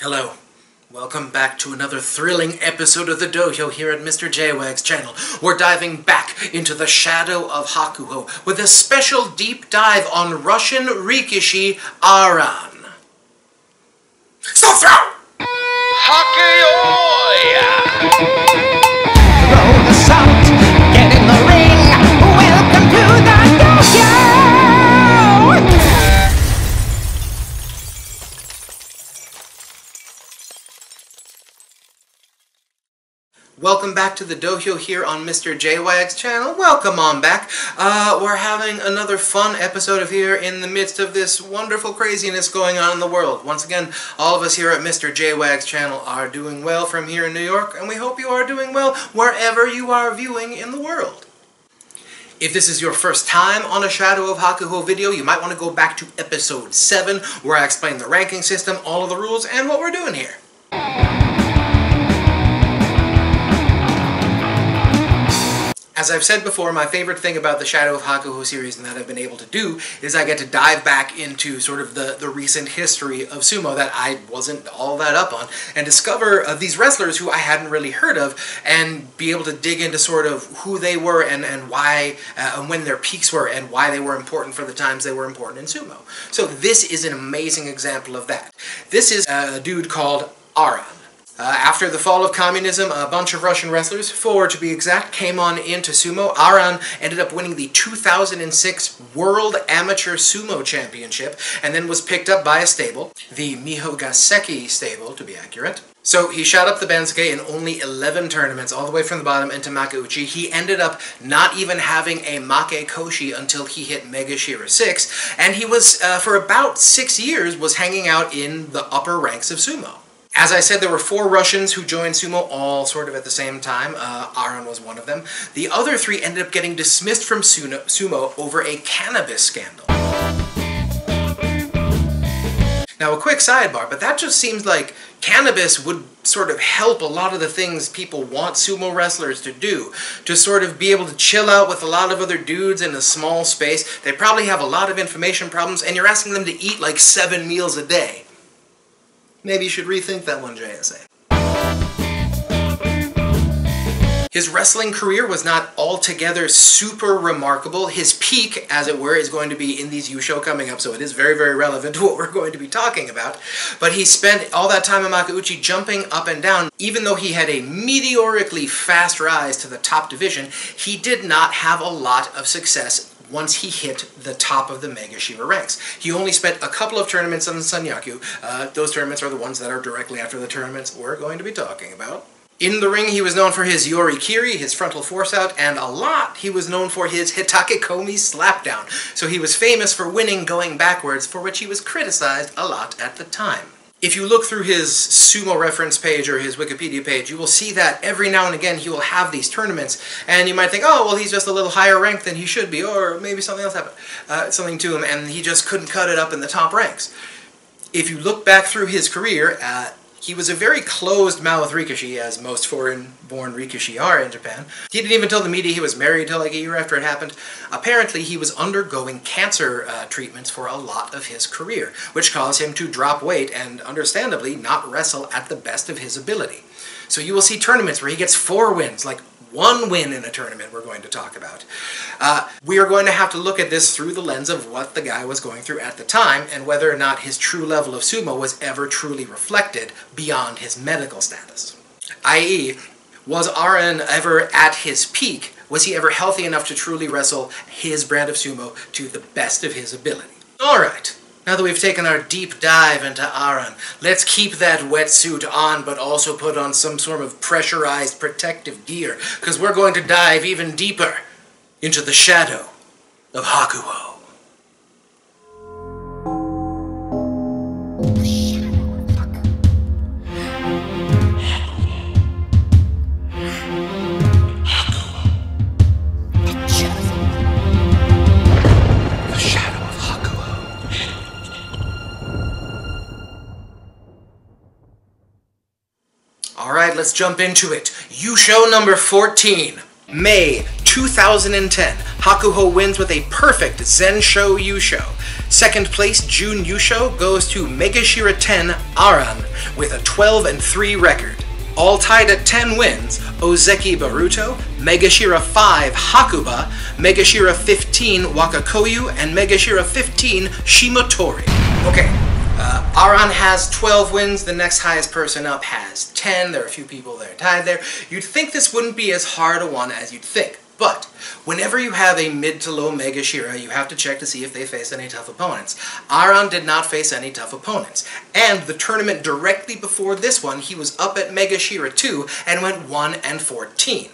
Hello. Welcome back to another thrilling episode of the Dohyo here at Mr. J-Wag's channel. We're diving back into the Shadow of Hakuho with a special deep dive on Russian Rikishi Aran. So throw! Hakke-yoi! Throw the salt, get in the ring. Welcome to the Dohyo! Welcome back to the Dohyo here on Mr. J-Wag's channel. Welcome on back. We're having another fun episode of here in the midst of this wonderful craziness going on in the world. Once again, all of us here at Mr. J-Wag's channel are doing well from here in New York, and we hope you are doing well wherever you are viewing in the world. If this is your first time on a Shadow of Hakuho video, you might want to go back to episode 7, where I explain the ranking system, all of the rules, and what we're doing here. As I've said before, my favorite thing about the Shadow of Hakuho series and that I've been able to do is I get to dive back into sort of the recent history of sumo that I wasn't all that up on and discover these wrestlers who I hadn't really heard of and be able to dig into sort of who they were and why, and when their peaks were and why they were important for the times they were important in sumo. So this is an amazing example of that. This is a dude called Aran. After the fall of communism, a bunch of Russian wrestlers, 4 to be exact, came on into sumo. Aran ended up winning the 2006 World Amateur Sumo Championship, and then was picked up by a stable, the Mihogaseki stable, to be accurate. So he shot up the Bensuke in only 11 tournaments, all the way from the bottom into Makeuchi. He ended up not even having a Make Koshi until he hit Megashira 6, and he was, for about 6 years, was hanging out in the upper ranks of sumo. As I said, there were 4 Russians who joined sumo all sort of at the same time. Aran was one of them. The other 3 ended up getting dismissed from sumo over a cannabis scandal. Now, a quick sidebar, but that just seems like cannabis would sort of help a lot of the things people want sumo wrestlers to do. To sort of be able to chill out with a lot of other dudes in a small space. They probably have a lot of information problems, and you're asking them to eat like 7 meals a day. Maybe you should rethink that one, JSA. His wrestling career was not altogether super remarkable. His peak, as it were, is going to be in these Yusho coming up, so it is very, very relevant to what we're going to be talking about. But he spent all that time in Makeuchi jumping up and down. Even though he had a meteorically fast rise to the top division, he did not have a lot of success once he hit the top of the Megashira ranks. He only spent a couple of tournaments on the Sannyaku. Those tournaments are the ones that are directly after the tournaments we're going to be talking about. In the ring, he was known for his Yorikiri, his frontal force out, and a lot he was known for his Hitake Komi slapdown. So he was famous for winning going backwards, for which he was criticized a lot at the time. If you look through his sumo reference page or his Wikipedia page, you will see that every now and again he will have these tournaments, and you might think, oh, well, he's just a little higher ranked than he should be, or maybe something else happened, something to him, and he just couldn't cut it up in the top ranks. If you look back through his career, he was a very closed-mouthed Rikishi, as most foreign-born Rikishi are in Japan. He didn't even tell the media he was married till like a year after it happened. Apparently, he was undergoing cancer treatments for a lot of his career, which caused him to drop weight and, understandably, not wrestle at the best of his ability. So you will see tournaments where he gets 4 wins, like 1 win in a tournament we're going to talk about. We are going to have to look at this through the lens of what the guy was going through at the time and whether or not his true level of sumo was ever truly reflected beyond his medical status. I.e., was Aran ever at his peak? Was he ever healthy enough to truly wrestle his brand of sumo to the best of his ability? Alright. Now that we've taken our deep dive into Aran, let's keep that wetsuit on, but also put on some sort of pressurized protective gear, because we're going to dive even deeper into the Shadow of Hakuho. Alright, let's jump into it. Yusho number 14, May 2010, Hakuho wins with a perfect Zensho Yusho. Second place, Jun Yusho, goes to Megashira 10 Aran with a 12-3 record. All tied at 10 wins, Ozeki Baruto, Megashira 5 Hakuba, Megashira 15 Wakakoyu, and Megashira 15 Shimotori. Okay, Aran has 12 wins, the next highest person up has 10, there are a few people that are tied there. You'd think this wouldn't be as hard a one as you'd think, but whenever you have a mid to low Megashira, you have to check to see if they face any tough opponents. Aran did not face any tough opponents, and the tournament directly before this one, he was up at Megashira 2 and went 1-14.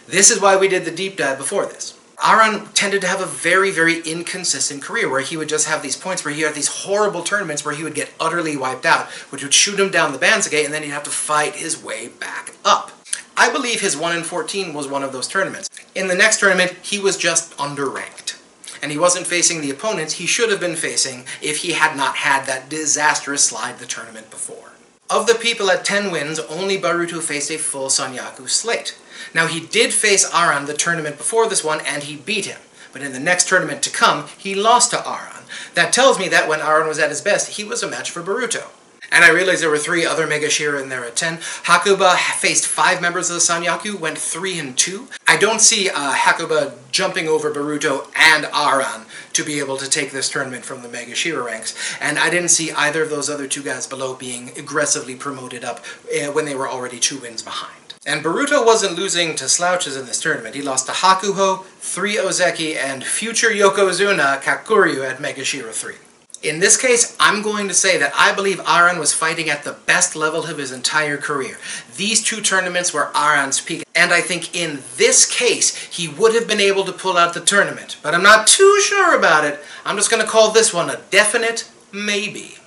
This is why we did the deep dive before this. Aran tended to have a very, very inconsistent career where he would just have these points where he had these horrible tournaments where he would get utterly wiped out, which would shoot him down the Banzuke, and then he'd have to fight his way back up. I believe his 1-14 was one of those tournaments. In the next tournament, he was just underranked. And he wasn't facing the opponents he should have been facing if he had not had that disastrous slide the tournament before. Of the people at 10 wins, only Baruto faced a full Sanyaku slate. Now, he did face Aran the tournament before this one, and he beat him. But in the next tournament to come, he lost to Aran. That tells me that when Aran was at his best, he was a match for Baruto. And I realized there were 3 other Megashira in there at 10. Hakuba faced 5 members of the Sanyaku, went 3-2. I don't see Hakuba jumping over Baruto and Aran to be able to take this tournament from the Megashira ranks. And I didn't see either of those other 2 guys below being aggressively promoted up when they were already 2 wins behind. And Baruto wasn't losing to slouches in this tournament. He lost to Hakuho, 3 Ozeki, and future Yokozuna Kakuryu at Megashira 3. In this case, I'm going to say that I believe Aran was fighting at the best level of his entire career. These 2 tournaments were Aran's peak, and I think in this case, he would have been able to pull out the tournament. But I'm not too sure about it. I'm just going to call this one a definite maybe.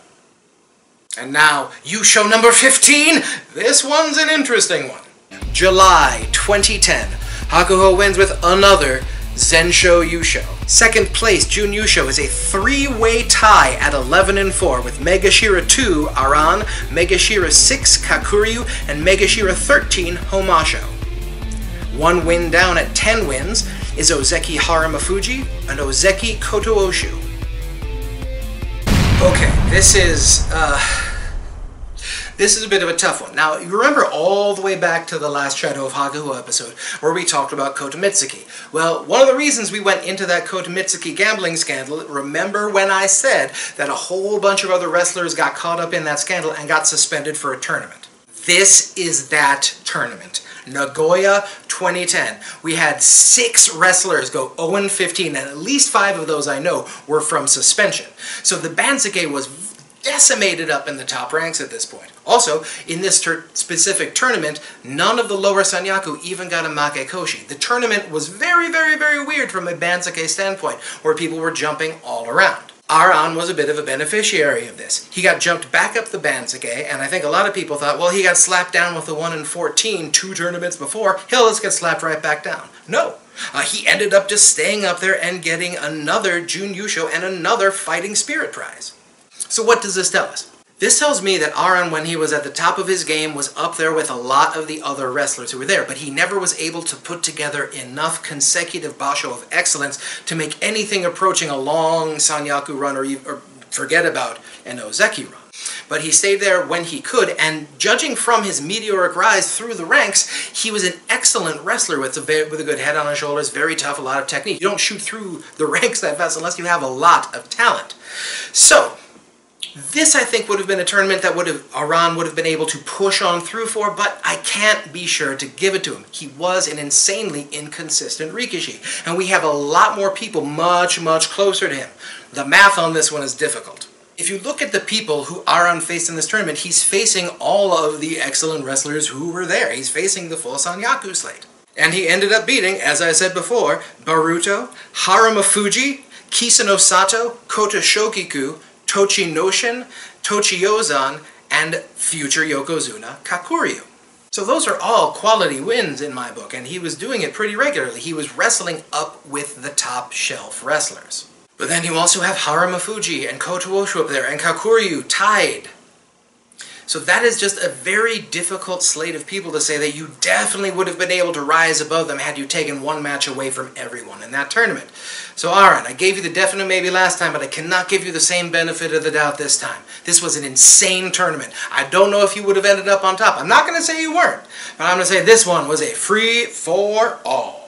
And now, Yusho number 15. This one's an interesting one. July 2010, Hakuho wins with another Zensho Yusho. Second place, Jun Yusho, is a 3-way tie at 11-4 with Megashira 2 Aran, Megashira 6 Kakuryu, and Megashira 13 Homasho. 1 win down at 10 wins is Ozeki Haramafuji and Ozeki Koto-Oshu. Okay, this is a bit of a tough one. Now, you remember all the way back to the last Shadow of Hakuho episode, where we talked about Kota Mitsuki. Well, one of the reasons we went into that Kota Mitsuki gambling scandal, remember when I said that a whole bunch of other wrestlers got caught up in that scandal and got suspended for a tournament? This is that tournament. Nagoya 2010. We had 6 wrestlers go 0-15, and at least 5 of those I know were from suspension. So the Banzuke was decimated up in the top ranks at this point. Also, in this specific tournament, none of the lower Sanyaku even got a Makekoshi. The tournament was very, very, very weird from a Banzuke standpoint, where people were jumping all around. Aran was a bit of a beneficiary of this. He got jumped back up the Banzuke, and I think a lot of people thought, well, he got slapped down with the 1-14 2 tournaments before, he'll just get slapped right back down. No. He ended up just staying up there and getting another Jun Yusho and another Fighting Spirit prize. So what does this tell us? This tells me that Aran, when he was at the top of his game, was up there with a lot of the other wrestlers who were there, but he never was able to put together enough consecutive basho of excellence to make anything approaching a long Sanyaku run or forget about an Ozeki run. But he stayed there when he could, and judging from his meteoric rise through the ranks, he was an excellent wrestler with a good head on his shoulders, very tough, a lot of technique. You don't shoot through the ranks that fast unless you have a lot of talent. So, this, I think, would have been a tournament that Aran would have been able to push on through for, but I can't be sure to give it to him. He was an insanely inconsistent Rikishi, and we have a lot more people much, much closer to him. The math on this one is difficult. If you look at the people who Aran faced in this tournament, he's facing all of the excellent wrestlers who were there. He's facing the full Sanyaku slate. And he ended up beating, as I said before, Baruto, Haramafuji, Kisano Sato, Kota Shokiku, Tochi Noshin, Tochi Yozan, and future Yokozuna Kakuryu. So those are all quality wins in my book, and he was doing it pretty regularly. He was wrestling up with the top shelf wrestlers. But then you also have Haramafuji and Koto-Oshu up there, and Kakuryu tied. So that is just a very difficult slate of people to say that you definitely would have been able to rise above them had you taken one match away from everyone in that tournament. So Aran, I gave you the definite maybe last time, but I cannot give you the same benefit of the doubt this time. This was an insane tournament. I don't know if you would have ended up on top. I'm not going to say you weren't, but I'm going to say this one was a free-for-all.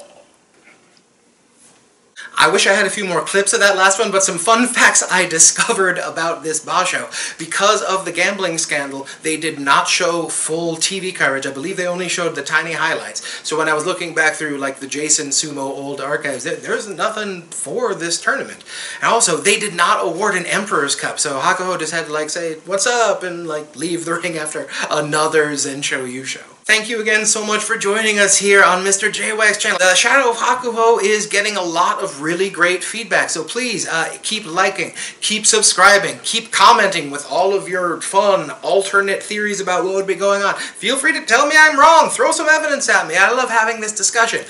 I wish I had a few more clips of that last one, but some fun facts I discovered about this basho. Because of the gambling scandal, they did not show full TV coverage. I believe they only showed the tiny highlights. So when I was looking back through like the Jason Sumo old archives, there's nothing for this tournament. And also, they did not award an Emperor's Cup, so Hakuho just had to like say, "What's up?" and like leave the ring after another Zensho Yusho. Thank you again so much for joining us here on Mr. J-Wax channel. The Shadow of Hakuho is getting a lot of really great feedback, so please keep liking, keep subscribing, keep commenting with all of your fun alternate theories about what would be going on. Feel free to tell me I'm wrong, throw some evidence at me. I love having this discussion.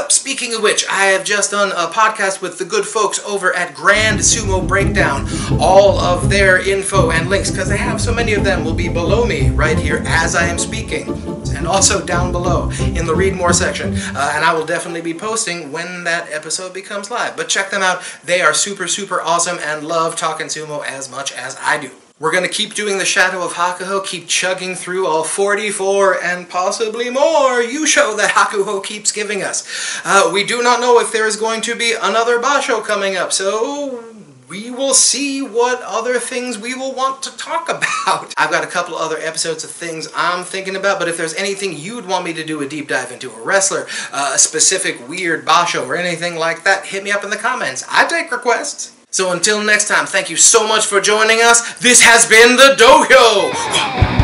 Speaking of which, I have just done a podcast with the good folks over at Grand Sumo Breakdown. All of their info and links, because they have so many of them, will be below me right here as I am speaking. And also down below in the Read More section. And I will definitely be posting when that episode becomes live. But check them out. They are super, super awesome and love talking sumo as much as I do. We're going to keep doing the Shadow of Hakuho, keep chugging through all 44 and possibly more Yusho that Hakuho keeps giving us. We do not know if there is going to be another basho coming up, so we will see what other things we will want to talk about. I've got a couple other episodes of things I'm thinking about, but if there's anything you'd want me to do a deep dive into, a wrestler, a specific weird basho, or anything like that, hit me up in the comments. I take requests. So until next time, thank you so much for joining us. This has been the Dohyo!